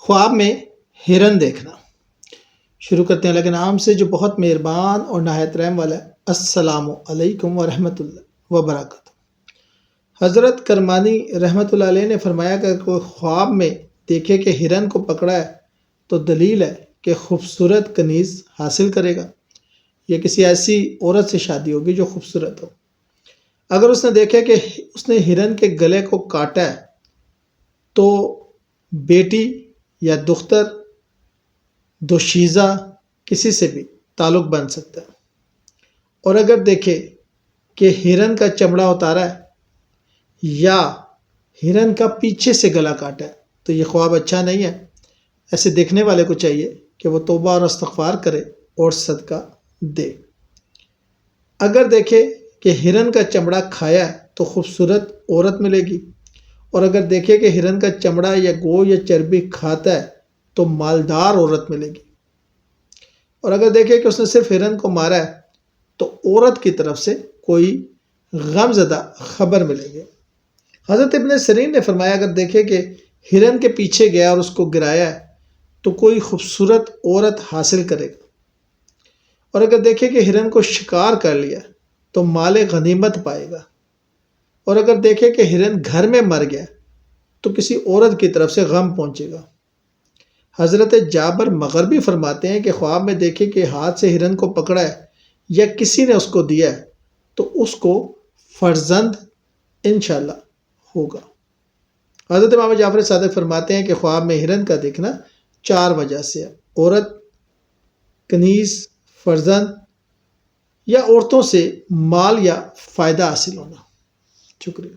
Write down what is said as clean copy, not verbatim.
خواب میں ہرن دیکھنا۔ شروع کرتے ہیں اللہ کے نام سے جو بہت مہربان اور نہایت رحم والا ہے۔ السلام علیکم ورحمۃ اللہ وبرکاتہ۔ حضرت کرمانی رحمۃ اللہ علیہ نے فرمایا کہ کوئی خواب میں دیکھے کہ ہرن کو پکڑا ہے تو دلیل ہے کہ خوبصورت کنیز حاصل کرے گا، یا کسی ایسی عورت سے شادی ہوگی جو خوبصورت ہو۔ اگر اس نے دیکھا کہ اس نے ہرن کے گلے کو کاٹا ہے تو بیٹی یا دختر دوشیزہ کسی سے بھی تعلق بن سکتا ہے۔ اور اگر دیکھے کہ ہرن کا چمڑا اتارا ہے یا ہرن کا پیچھے سے گلا کاٹا ہے تو یہ خواب اچھا نہیں ہے۔ ایسے دیکھنے والے کو چاہیے کہ وہ توبہ اور استغفار کرے اور صدقہ دے۔ اگر دیکھے کہ ہرن کا چمڑا کھایا ہے تو خوبصورت عورت ملے گی، اور اگر دیکھے کہ ہرن کا چمڑا یا گو یا چربی کھاتا ہے تو مالدار عورت ملے گی، اور اگر دیکھے کہ اس نے صرف ہرن کو مارا ہے تو عورت کی طرف سے کوئی غم زدہ خبر ملے گی۔ حضرت ابن سیرین نے فرمایا اگر دیکھے کہ ہرن کے پیچھے گیا اور اس کو گرایا ہے تو کوئی خوبصورت عورت حاصل کرے گا، اور اگر دیکھے کہ ہرن کو شکار کر لیا تو مال غنیمت پائے گا، اور اگر دیکھے کہ ہرن گھر میں مر گیا تو کسی عورت کی طرف سے غم پہنچے گا۔ حضرت جابر مغربی فرماتے ہیں کہ خواب میں دیکھے کہ ہاتھ سے ہرن کو پکڑا ہے یا کسی نے اس کو دیا ہے تو اس کو فرزند انشاءاللہ ہوگا۔ حضرت امام جعفر صادق فرماتے ہیں کہ خواب میں ہرن کا دیکھنا 4 وجہ سے ہے: عورت، کنیز، فرزند، یا عورتوں سے مال یا فائدہ حاصل ہونا۔ شکریہ۔